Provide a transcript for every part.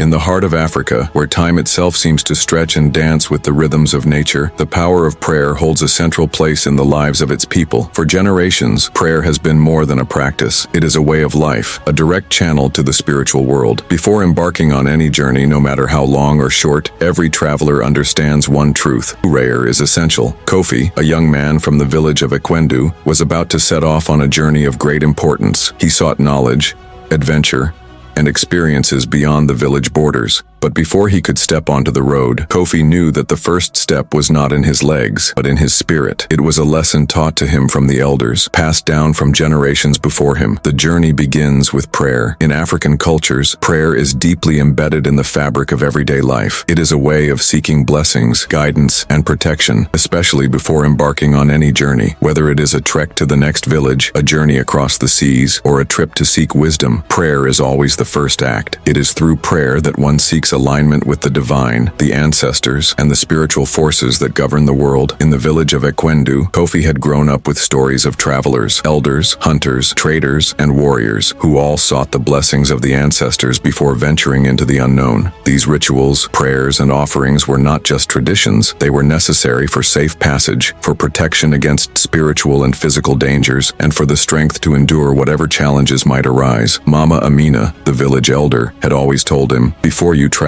In the heart of Africa, where time itself seems to stretch and dance with the rhythms of nature, the power of prayer holds a central place in the lives of its people. For generations, prayer has been more than a practice. It is a way of life, a direct channel to the spiritual world. Before embarking on any journey, no matter how long or short, every traveler understands one truth: prayer is essential. Kofi, a young man from the village of Ekwendu, was about to set off on a journey of great importance. He sought knowledge, adventure, and experiences beyond the village borders. But before he could step onto the road, Kofi knew that the first step was not in his legs, but in his spirit. It was a lesson taught to him from the elders, passed down from generations before him. The journey begins with prayer. In African cultures, prayer is deeply embedded in the fabric of everyday life. It is a way of seeking blessings, guidance, and protection, especially before embarking on any journey. Whether it is a trek to the next village, a journey across the seas, or a trip to seek wisdom, prayer is always the first act. It is through prayer that one seeks alignment with the divine, the ancestors, and the spiritual forces that govern the world. In the village of Ekwendu, Kofi had grown up with stories of travelers, elders, hunters, traders, and warriors, who all sought the blessings of the ancestors before venturing into the unknown. These rituals, prayers, and offerings were not just traditions. They were necessary for safe passage, for protection against spiritual and physical dangers, and for the strength to endure whatever challenges might arise. Mama Amina, the village elder, had always told him, "Before you travel,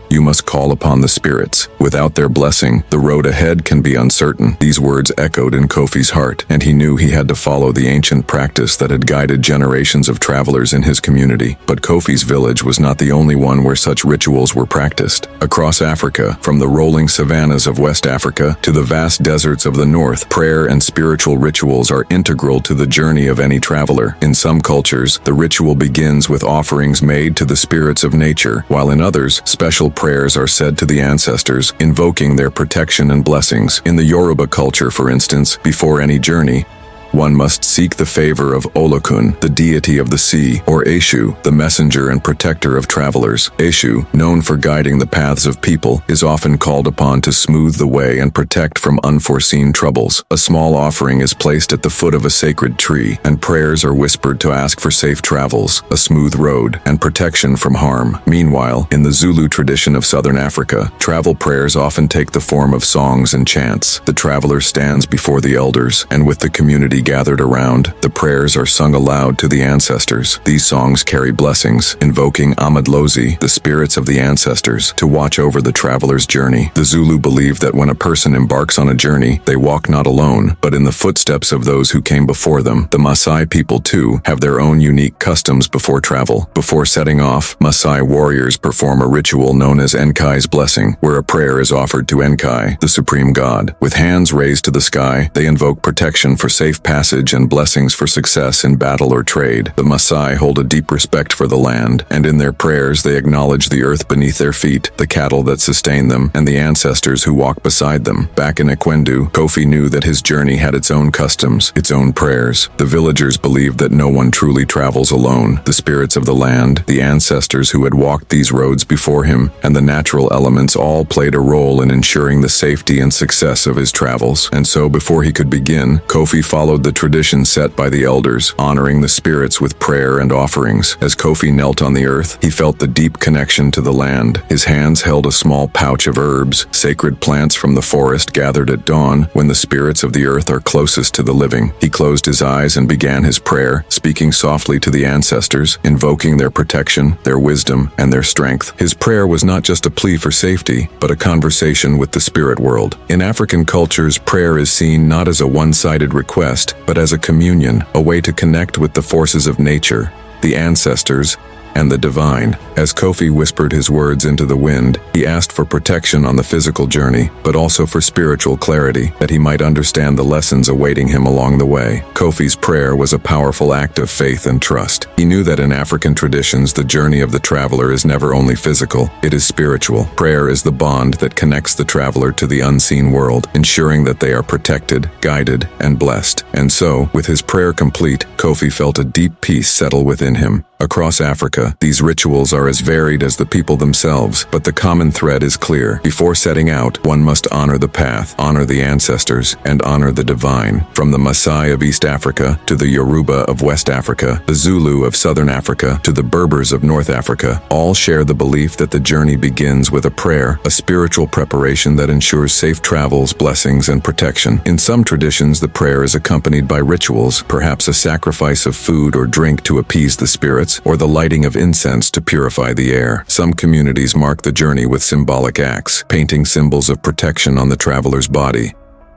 you must call upon the spirits. Without their blessing, the road ahead can be uncertain." These words echoed in Kofi's heart, and he knew he had to follow the ancient practice that had guided generations of travelers in his community. But Kofi's village was not the only one where such rituals were practiced. Across Africa, from the rolling savannas of West Africa to the vast deserts of the north, prayer and spiritual rituals are integral to the journey of any traveler. In some cultures, the ritual begins with offerings made to the spirits of nature, while in others, special prayers are said to the ancestors, invoking their protection and blessings. In the Yoruba culture, for instance, before any journey, one must seek the favor of Olokun, the deity of the sea, or Eshu, the messenger and protector of travelers. Eshu, known for guiding the paths of people, is often called upon to smooth the way and protect from unforeseen troubles. A small offering is placed at the foot of a sacred tree, and prayers are whispered to ask for safe travels, a smooth road, and protection from harm. Meanwhile, in the Zulu tradition of southern Africa, travel prayers often take the form of songs and chants. The traveler stands before the elders, and with the community gathered around, the prayers are sung aloud to the ancestors. These songs carry blessings, invoking Amadlozi, the spirits of the ancestors, to watch over the traveler's journey. The Zulu believe that when a person embarks on a journey, they walk not alone, but in the footsteps of those who came before them. The Maasai people, too, have their own unique customs before travel. Before setting off, Maasai warriors perform a ritual known as Enkai's blessing, where a prayer is offered to Enkai, the supreme god. With hands raised to the sky, they invoke protection for safe passage and blessings for success in battle or trade. The Maasai hold a deep respect for the land, and in their prayers they acknowledge the earth beneath their feet, the cattle that sustain them, and the ancestors who walk beside them. Back in Ekwendu, Kofi knew that his journey had its own customs, its own prayers. The villagers believed that no one truly travels alone. The spirits of the land, the ancestors who had walked these roads before him, and the natural elements all played a role in ensuring the safety and success of his travels. And so before he could begin, Kofi followed the tradition set by the elders, honoring the spirits with prayer and offerings. As Kofi knelt on the earth, he felt the deep connection to the land. His hands held a small pouch of herbs, sacred plants from the forest gathered at dawn when the spirits of the earth are closest to the living. He closed his eyes and began his prayer, speaking softly to the ancestors, invoking their protection, their wisdom, and their strength. His prayer was not just a plea for safety, but a conversation with the spirit world. In African cultures, prayer is seen not as a one-sided request, but as a communion, a way to connect with the forces of nature, the ancestors, and the divine. As Kofi whispered his words into the wind, he asked for protection on the physical journey, but also for spiritual clarity, that he might understand the lessons awaiting him along the way. Kofi's prayer was a powerful act of faith and trust. He knew that in African traditions, the journey of the traveler is never only physical, it is spiritual. Prayer is the bond that connects the traveler to the unseen world, ensuring that they are protected, guided, and blessed. And so, with his prayer complete, Kofi felt a deep peace settle within him. Across Africa, these rituals are as varied as the people themselves, but the common thread is clear. Before setting out, one must honor the path, honor the ancestors, and honor the divine. From the Maasai of East Africa to the Yoruba of West Africa, the Zulu of southern Africa to the Berbers of North Africa, all share the belief that the journey begins with a prayer, a spiritual preparation that ensures safe travels, blessings, and protection. In some traditions, the prayer is accompanied by rituals, perhaps a sacrifice of food or drink to appease the spirits, or the lighting of incense to purify the air. Some communities mark the journey with symbolic acts, painting symbols of protection on the traveler's body,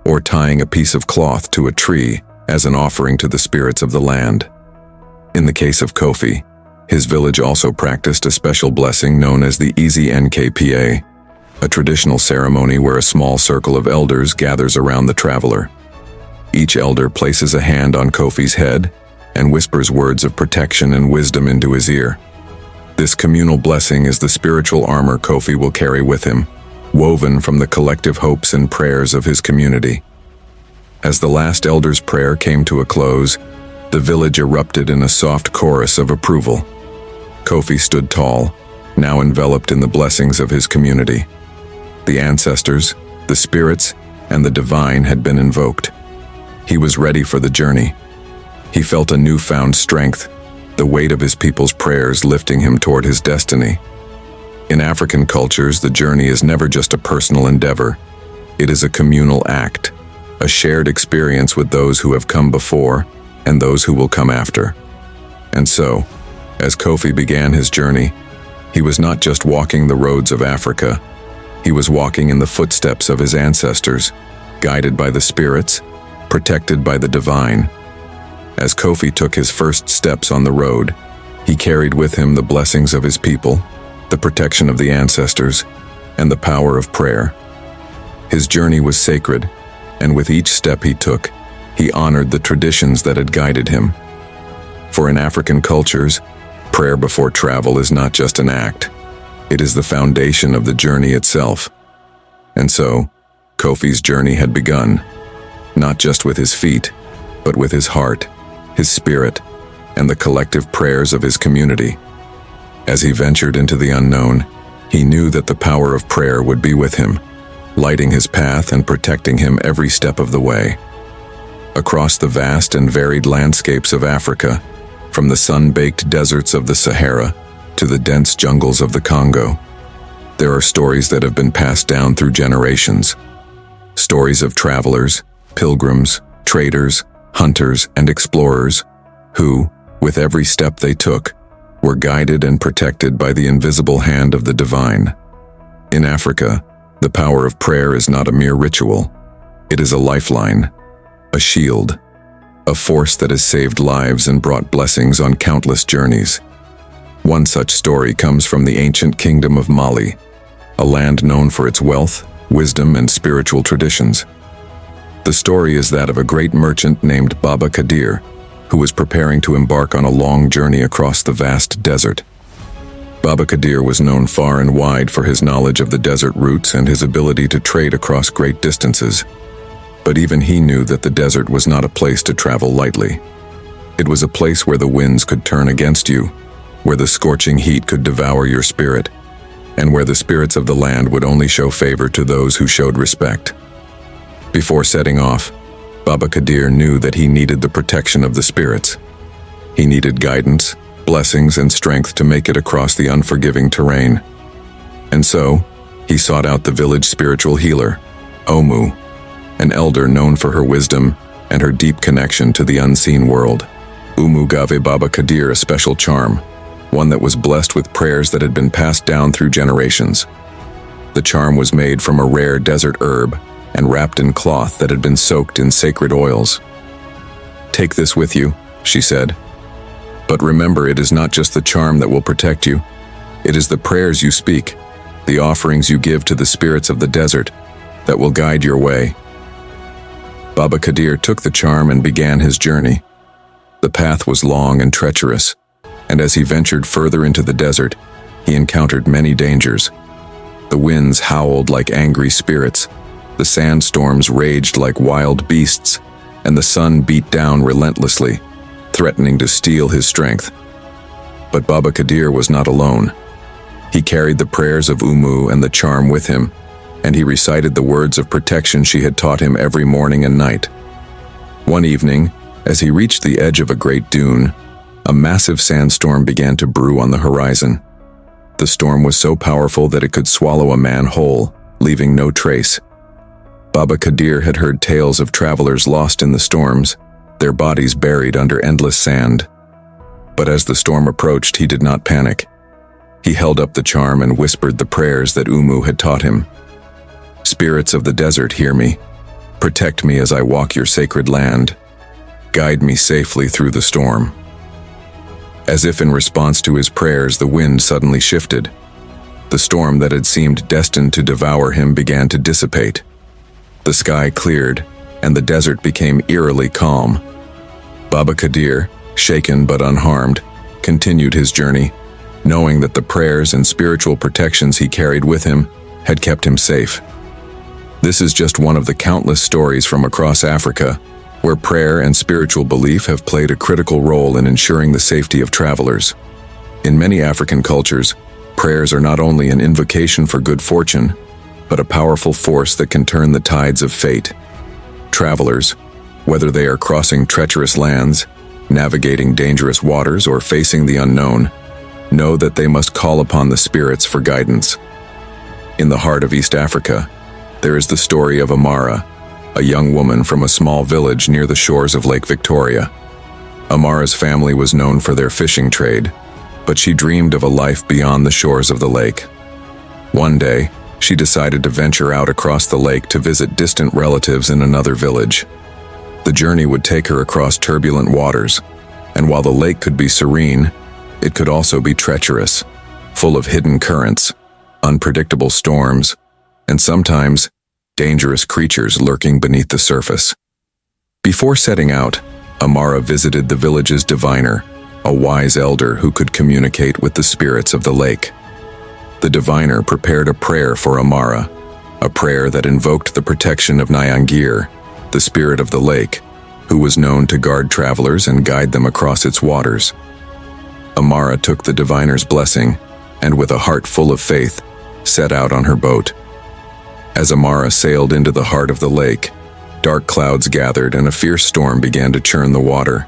or tying a piece of cloth to a tree as an offering to the spirits of the land. In the case of Kofi, his village also practiced a special blessing known as the Easy Nkpa, a traditional ceremony where a small circle of elders gathers around the traveler. Each elder places a hand on Kofi's head and whispers words of protection and wisdom into his ear. This communal blessing is the spiritual armor Kofi will carry with him, woven from the collective hopes and prayers of his community. As the last elder's prayer came to a close, the village erupted in a soft chorus of approval. Kofi stood tall, now enveloped in the blessings of his community. The ancestors, the spirits, and the divine had been invoked. He was ready for the journey. He felt a newfound strength, the weight of his people's prayers lifting him toward his destiny. In African cultures, the journey is never just a personal endeavor. It is a communal act, a shared experience with those who have come before and those who will come after. And so, as Kofi began his journey, he was not just walking the roads of Africa, he was walking in the footsteps of his ancestors, guided by the spirits, protected by the divine. As Kofi took his first steps on the road, he carried with him the blessings of his people, the protection of the ancestors, and the power of prayer. His journey was sacred, and with each step he took, he honored the traditions that had guided him. For in African cultures, prayer before travel is not just an act. It is the foundation of the journey itself. And so, Kofi's journey had begun, not just with his feet, but with his heart, his spirit, and the collective prayers of his community. As he ventured into the unknown, he knew that the power of prayer would be with him, lighting his path and protecting him every step of the way. Across the vast and varied landscapes of Africa, from the sun-baked deserts of the Sahara to the dense jungles of the Congo, there are stories that have been passed down through generations. Stories of travelers, pilgrims, traders, hunters, and explorers who, with every step they took, were guided and protected by the invisible hand of the divine. In Africa, the power of prayer is not a mere ritual. It is a lifeline, a shield, a force that has saved lives and brought blessings on countless journeys. One such story comes from the ancient kingdom of Mali, a land known for its wealth, wisdom, and spiritual traditions. The story is that of a great merchant named Baba Kadir, who was preparing to embark on a long journey across the vast desert. Baba Kadir was known far and wide for his knowledge of the desert routes and his ability to trade across great distances. But even he knew that the desert was not a place to travel lightly. It was a place where the winds could turn against you, where the scorching heat could devour your spirit, and where the spirits of the land would only show favor to those who showed respect. Before setting off, Baba Kadir knew that he needed the protection of the spirits. He needed guidance, blessings, and strength to make it across the unforgiving terrain. And so, he sought out the village spiritual healer, Omu, an elder known for her wisdom and her deep connection to the unseen world. Omu gave Baba Kadir a special charm, one that was blessed with prayers that had been passed down through generations. The charm was made from a rare desert herb and wrapped in cloth that had been soaked in sacred oils. "Take this with you," she said. "But remember, it is not just the charm that will protect you. It is the prayers you speak, the offerings you give to the spirits of the desert, that will guide your way." Baba Kadir took the charm and began his journey. The path was long and treacherous, and as he ventured further into the desert, he encountered many dangers. The winds howled like angry spirits, the sandstorms raged like wild beasts, and the sun beat down relentlessly, threatening to steal his strength. But Baba Kadir was not alone. He carried the prayers of Umu and the charm with him, and he recited the words of protection she had taught him every morning and night. One evening, as he reached the edge of a great dune, a massive sandstorm began to brew on the horizon. The storm was so powerful that it could swallow a man whole, leaving no trace. Baba Kadir had heard tales of travelers lost in the storms, their bodies buried under endless sand. But as the storm approached, he did not panic. He held up the charm and whispered the prayers that Umu had taught him. "Spirits of the desert, hear me. Protect me as I walk your sacred land. Guide me safely through the storm." As if in response to his prayers, the wind suddenly shifted. The storm that had seemed destined to devour him began to dissipate. The sky cleared, and the desert became eerily calm. Baba Kadir, shaken but unharmed, continued his journey, knowing that the prayers and spiritual protections he carried with him had kept him safe. This is just one of the countless stories from across Africa, where prayer and spiritual belief have played a critical role in ensuring the safety of travelers. In many African cultures, prayers are not only an invocation for good fortune, but a powerful force that can turn the tides of fate. Travelers, whether they are crossing treacherous lands, navigating dangerous waters, or facing the unknown, know that they must call upon the spirits for guidance. In the heart of East Africa, there is the story of Amara, a young woman from a small village near the shores of Lake Victoria. Amara's family was known for their fishing trade, but she dreamed of a life beyond the shores of the lake. One day, she decided to venture out across the lake to visit distant relatives in another village. The journey would take her across turbulent waters, and while the lake could be serene, it could also be treacherous, full of hidden currents, unpredictable storms, and sometimes dangerous creatures lurking beneath the surface. Before setting out, Amara visited the village's diviner, a wise elder who could communicate with the spirits of the lake. The diviner prepared a prayer for Amara, a prayer that invoked the protection of Nyangir, the spirit of the lake, who was known to guard travelers and guide them across its waters. Amara took the diviner's blessing, and with a heart full of faith, set out on her boat. As Amara sailed into the heart of the lake, dark clouds gathered and a fierce storm began to churn the water.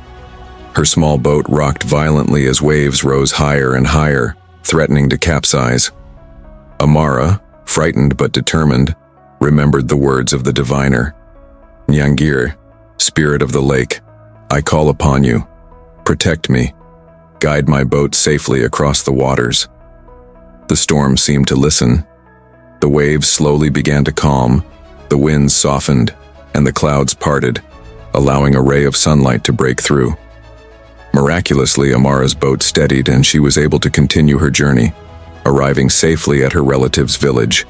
Her small boat rocked violently as waves rose higher and higher, threatening to capsize. Amara, frightened but determined, remembered the words of the diviner. "Nyangir, spirit of the lake, I call upon you. Protect me. Guide my boat safely across the waters." The storm seemed to listen. The waves slowly began to calm, the winds softened, and the clouds parted, allowing a ray of sunlight to break through. Miraculously, Amara's boat steadied and she was able to continue her journey, arriving safely at her relative's village.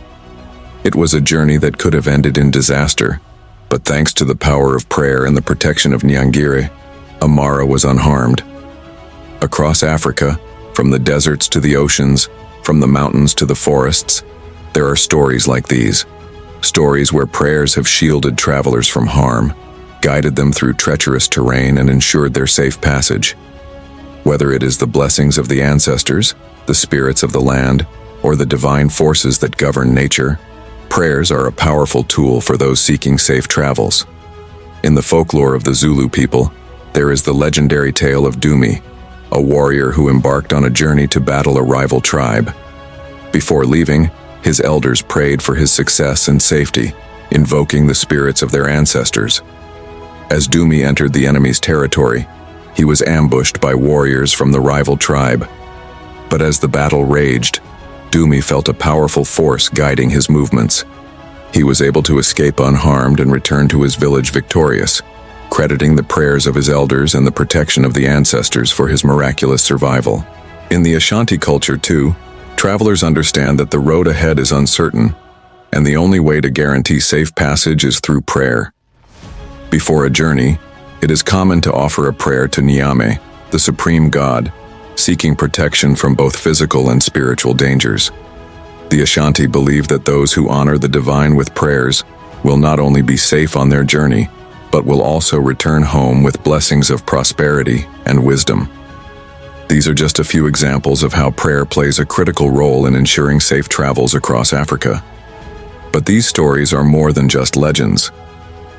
It was a journey that could have ended in disaster, but thanks to the power of prayer and the protection of Nyangire, Amara was unharmed. Across Africa, from the deserts to the oceans, from the mountains to the forests, there are stories like these. Stories where prayers have shielded travelers from harm, guided them through treacherous terrain, and ensured their safe passage. Whether it is the blessings of the ancestors, the spirits of the land, or the divine forces that govern nature, prayers are a powerful tool for those seeking safe travels. In the folklore of the Zulu people, there is the legendary tale of Dumi, a warrior who embarked on a journey to battle a rival tribe. Before leaving, his elders prayed for his success and safety, invoking the spirits of their ancestors. As Dumi entered the enemy's territory, he was ambushed by warriors from the rival tribe. But as the battle raged, Dumi felt a powerful force guiding his movements. He was able to escape unharmed and return to his village victorious, crediting the prayers of his elders and the protection of the ancestors for his miraculous survival. In the Ashanti culture too, travelers understand that the road ahead is uncertain, and the only way to guarantee safe passage is through prayer. Before a journey, it is common to offer a prayer to Nyame, the supreme god, seeking protection from both physical and spiritual dangers. The Ashanti believe that those who honor the divine with prayers will not only be safe on their journey, but will also return home with blessings of prosperity and wisdom. These are just a few examples of how prayer plays a critical role in ensuring safe travels across Africa. But these stories are more than just legends.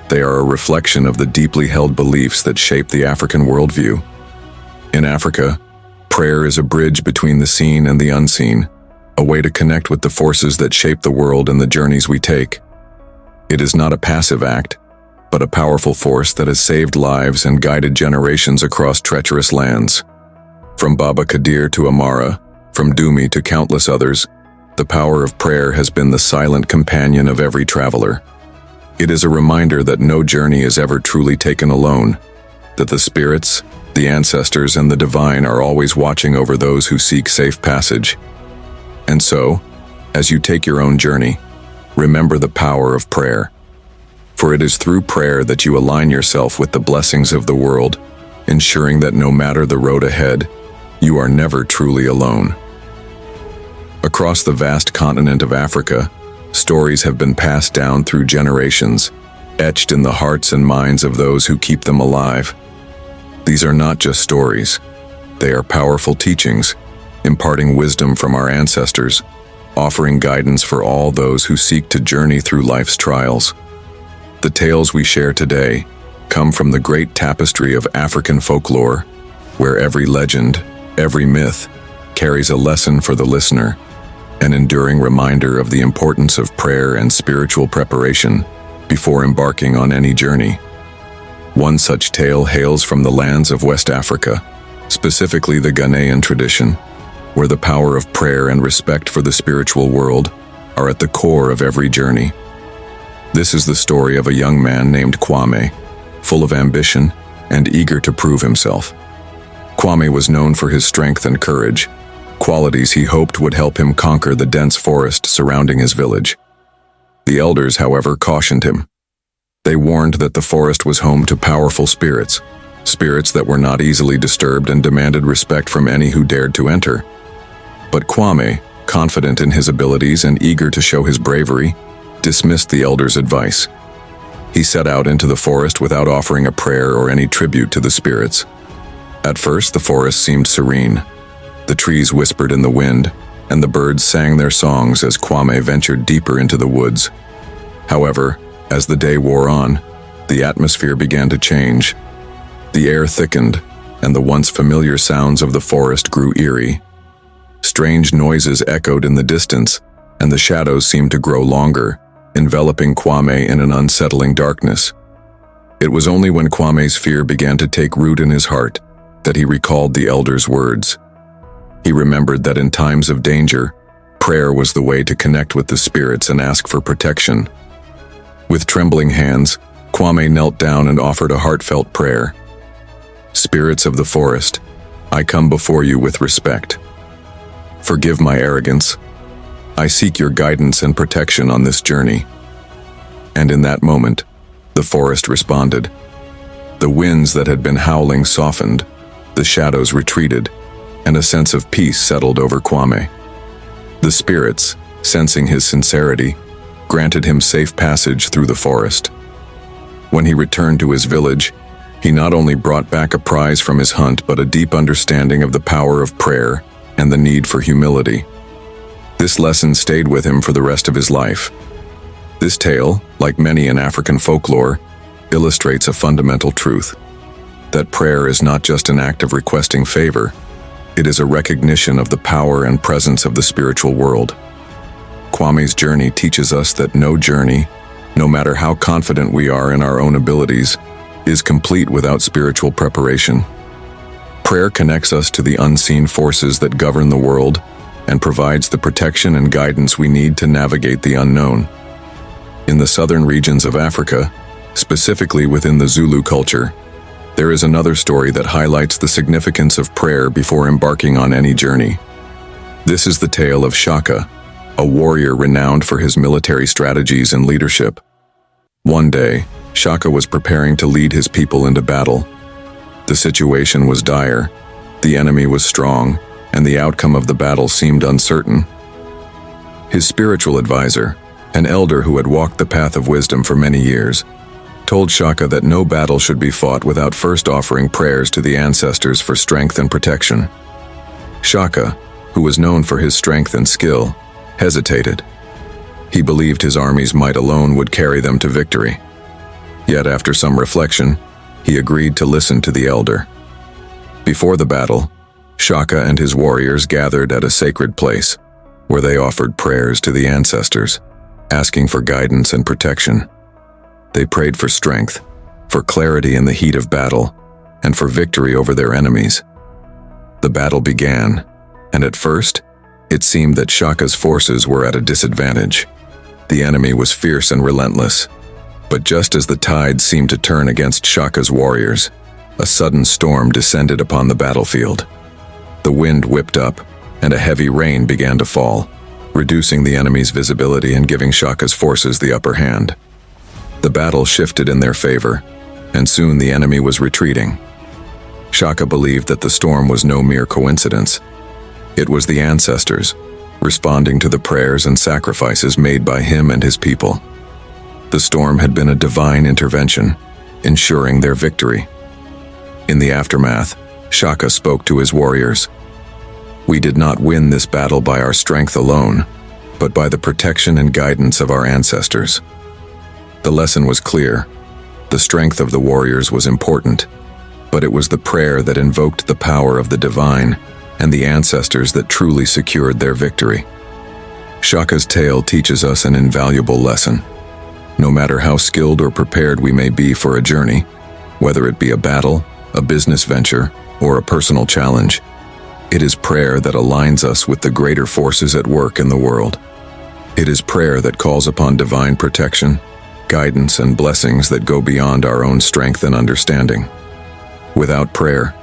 They are a reflection of the deeply held beliefs that shape the African worldview. In Africa, prayer is a bridge between the seen and the unseen, a way to connect with the forces that shape the world and the journeys we take. It is not a passive act, but a powerful force that has saved lives and guided generations across treacherous lands. From Baba Kadir to Amara, from Dumi to countless others, the power of prayer has been the silent companion of every traveler. It is a reminder that no journey is ever truly taken alone, that the spirits, the ancestors, and the divine are always watching over those who seek safe passage. And so, as you take your own journey, remember the power of prayer. For it is through prayer that you align yourself with the blessings of the world, ensuring that no matter the road ahead, you are never truly alone. Across the vast continent of Africa, stories have been passed down through generations, etched in the hearts and minds of those who keep them alive. These are not just stories. They are powerful teachings, imparting wisdom from our ancestors, offering guidance for all those who seek to journey through life's trials. The tales we share today come from the great tapestry of African folklore, where every legend, every myth, carries a lesson for the listener, an enduring reminder of the importance of prayer and spiritual preparation before embarking on any journey. One such tale hails from the lands of West Africa, specifically the Ghanaian tradition, where the power of prayer and respect for the spiritual world are at the core of every journey. This is the story of a young man named Kwame, full of ambition and eager to prove himself. Kwame was known for his strength and courage, qualities he hoped would help him conquer the dense forest surrounding his village. The elders, however, cautioned him. They warned that the forest was home to powerful spirits that were not easily disturbed and demanded respect from any who dared to enter. But Kwame, confident in his abilities and eager to show his bravery, dismissed the elders' advice. He set out into the forest without offering a prayer or any tribute to the spirits. At first, the forest seemed serene. The trees whispered in the wind, and the birds sang their songs as Kwame ventured deeper into the woods. However, as the day wore on, the atmosphere began to change. The air thickened, and the once familiar sounds of the forest grew eerie. Strange noises echoed in the distance, and the shadows seemed to grow longer, enveloping Kwame in an unsettling darkness. It was only when Kwame's fear began to take root in his heart that he recalled the elders' words. He remembered that in times of danger, prayer was the way to connect with the spirits and ask for protection. With trembling hands, Kwame knelt down and offered a heartfelt prayer. "Spirits of the forest, I come before you with respect. Forgive my arrogance. I seek your guidance and protection on this journey." And in that moment, the forest responded. The winds that had been howling softened, the shadows retreated, and a sense of peace settled over Kwame. The spirits, sensing his sincerity, granted him safe passage through the forest. When he returned to his village, he not only brought back a prize from his hunt but a deep understanding of the power of prayer and the need for humility. This lesson stayed with him for the rest of his life. This tale, like many in African folklore, illustrates a fundamental truth: that prayer is not just an act of requesting favor, it is a recognition of the power and presence of the spiritual world. Kwame's journey teaches us that no journey, no matter how confident we are in our own abilities, is complete without spiritual preparation. Prayer connects us to the unseen forces that govern the world and provides the protection and guidance we need to navigate the unknown. In the southern regions of Africa, specifically within the Zulu culture, there is another story that highlights the significance of prayer before embarking on any journey. This is the tale of Shaka, a warrior renowned for his military strategies and leadership. One day, Shaka was preparing to lead his people into battle. The situation was dire, the enemy was strong, and the outcome of the battle seemed uncertain. His spiritual advisor, an elder who had walked the path of wisdom for many years, told Shaka that no battle should be fought without first offering prayers to the ancestors for strength and protection. Shaka, who was known for his strength and skill, hesitated. He believed his army's might alone would carry them to victory. Yet after some reflection, he agreed to listen to the elder. Before the battle, Shaka and his warriors gathered at a sacred place, where they offered prayers to the ancestors, asking for guidance and protection. They prayed for strength, for clarity in the heat of battle, and for victory over their enemies. The battle began, and at first, it seemed that Shaka's forces were at a disadvantage. The enemy was fierce and relentless. But just as the tide seemed to turn against Shaka's warriors, a sudden storm descended upon the battlefield. The wind whipped up, and a heavy rain began to fall, reducing the enemy's visibility and giving Shaka's forces the upper hand. The battle shifted in their favor, and soon the enemy was retreating. Shaka believed that the storm was no mere coincidence. It was the ancestors, responding to the prayers and sacrifices made by him and his people. The storm had been a divine intervention, ensuring their victory. In the aftermath, Shaka spoke to his warriors. "We did not win this battle by our strength alone, but by the protection and guidance of our ancestors." The lesson was clear. The strength of the warriors was important, but it was the prayer that invoked the power of the divine and the ancestors that truly secured their victory. Shaka's tale teaches us an invaluable lesson. No matter how skilled or prepared we may be for a journey, whether it be a battle, a business venture, or a personal challenge, it is prayer that aligns us with the greater forces at work in the world. It is prayer that calls upon divine protection, guidance, and blessings that go beyond our own strength and understanding. Without prayer,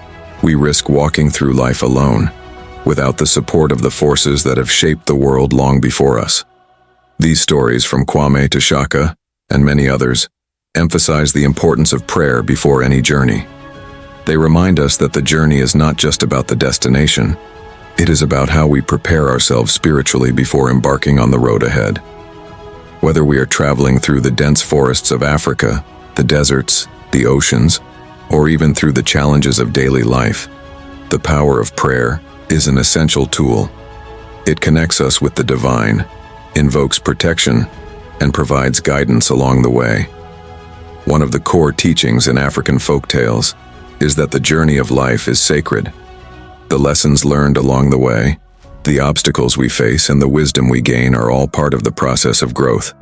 we risk walking through life alone, without the support of the forces that have shaped the world long before us. These stories, from Kwame to Shaka, and many others, emphasize the importance of prayer before any journey. They remind us that the journey is not just about the destination. It is about how we prepare ourselves spiritually before embarking on the road ahead. Whether we are traveling through the dense forests of Africa, the deserts, the oceans, or even through the challenges of daily life, the power of prayer is an essential tool. It connects us with the divine, invokes protection, and provides guidance along the way. One of the core teachings in African folktales is that the journey of life is sacred. The lessons learned along the way, the obstacles we face, and the wisdom we gain are all part of the process of growth.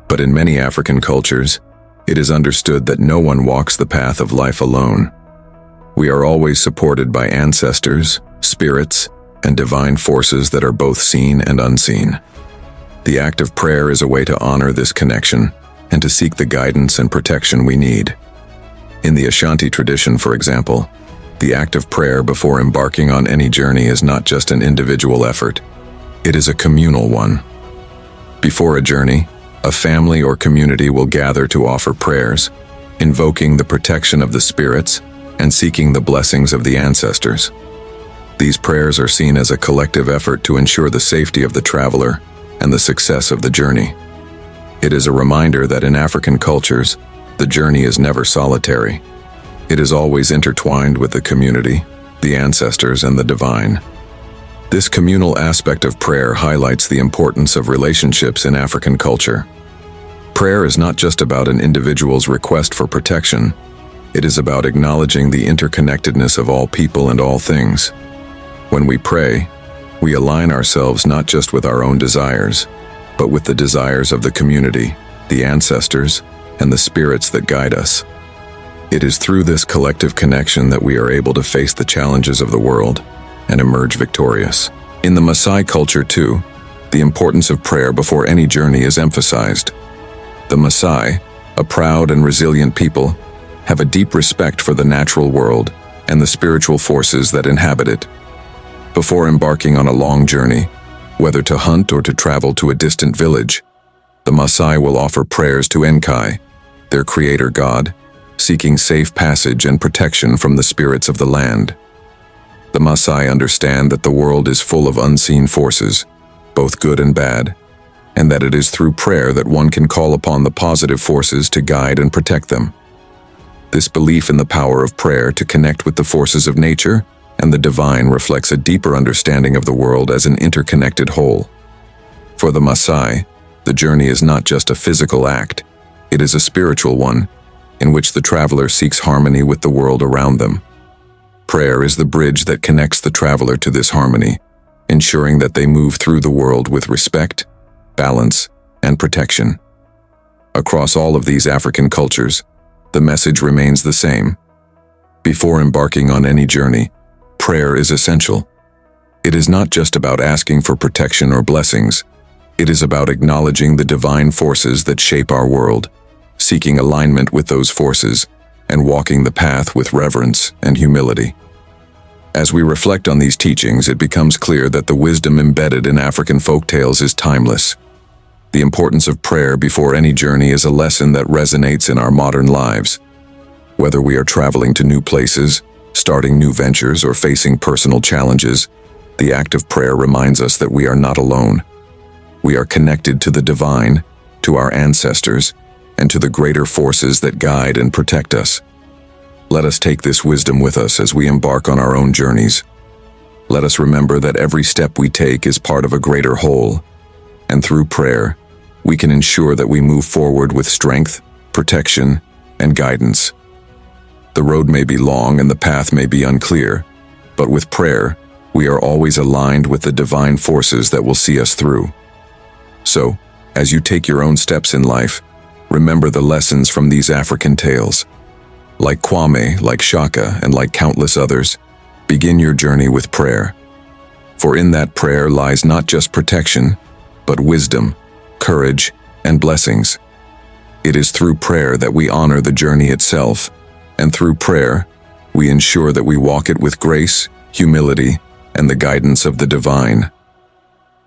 But in many African cultures, it is understood that no one walks the path of life alone. We are always supported by ancestors, spirits, and divine forces that are both seen and unseen. The act of prayer is a way to honor this connection and to seek the guidance and protection we need. In the Ashanti tradition, for example, the act of prayer before embarking on any journey is not just an individual effort. It is a communal one. Before a journey, a family or community will gather to offer prayers, invoking the protection of the spirits and seeking the blessings of the ancestors. These prayers are seen as a collective effort to ensure the safety of the traveler and the success of the journey. It is a reminder that in African cultures, the journey is never solitary. It is always intertwined with the community, the ancestors, and the divine. This communal aspect of prayer highlights the importance of relationships in African culture. Prayer is not just about an individual's request for protection. It is about acknowledging the interconnectedness of all people and all things. When we pray, we align ourselves not just with our own desires, but with the desires of the community, the ancestors, and the spirits that guide us. It is through this collective connection that we are able to face the challenges of the world and emerge victorious. In the Maasai culture too, the importance of prayer before any journey is emphasized. The Maasai, a proud and resilient people, have a deep respect for the natural world and the spiritual forces that inhabit it. Before embarking on a long journey, whether to hunt or to travel to a distant village, the Maasai will offer prayers to Enkai, their creator god, seeking safe passage and protection from the spirits of the land. The Maasai understand that the world is full of unseen forces, both good and bad, and that it is through prayer that one can call upon the positive forces to guide and protect them. This belief in the power of prayer to connect with the forces of nature and the divine reflects a deeper understanding of the world as an interconnected whole. For the Maasai, the journey is not just a physical act, it is a spiritual one, in which the traveler seeks harmony with the world around them. Prayer is the bridge that connects the traveler to this harmony, ensuring that they move through the world with respect, balance, and protection. Across all of these African cultures, the message remains the same. Before embarking on any journey, prayer is essential. It is not just about asking for protection or blessings. It is about acknowledging the divine forces that shape our world, seeking alignment with those forces, and walking the path with reverence and humility. As we reflect on these teachings, it becomes clear that the wisdom embedded in African folktales is timeless. The importance of prayer before any journey is a lesson that resonates in our modern lives. Whether we are traveling to new places, starting new ventures, or facing personal challenges, the act of prayer reminds us that we are not alone. We are connected to the divine, to our ancestors, and to the greater forces that guide and protect us. Let us take this wisdom with us as we embark on our own journeys. Let us remember that every step we take is part of a greater whole, and through prayer, we can ensure that we move forward with strength, protection, and guidance. The road may be long and the path may be unclear, but with prayer, we are always aligned with the divine forces that will see us through. So, as you take your own steps in life, remember the lessons from these African tales. Like Kwame, like Shaka, and like countless others, begin your journey with prayer. For in that prayer lies not just protection, but wisdom, courage, and blessings. It is through prayer that we honor the journey itself, and through prayer, we ensure that we walk it with grace, humility, and the guidance of the divine.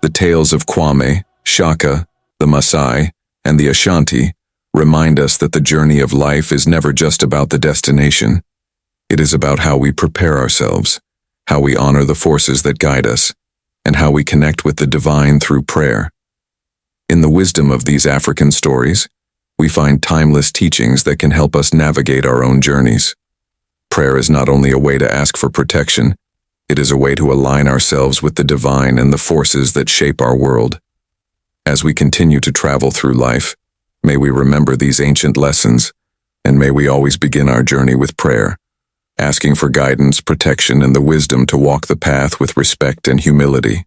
The tales of Kwame, Shaka, the Maasai, and the Ashanti remind us that the journey of life is never just about the destination. It is about how we prepare ourselves, how we honor the forces that guide us, and how we connect with the divine through prayer. In the wisdom of these African stories, we find timeless teachings that can help us navigate our own journeys. Prayer is not only a way to ask for protection, it is a way to align ourselves with the divine and the forces that shape our world. As we continue to travel through life, may we remember these ancient lessons, and may we always begin our journey with prayer, asking for guidance, protection, and the wisdom to walk the path with respect and humility.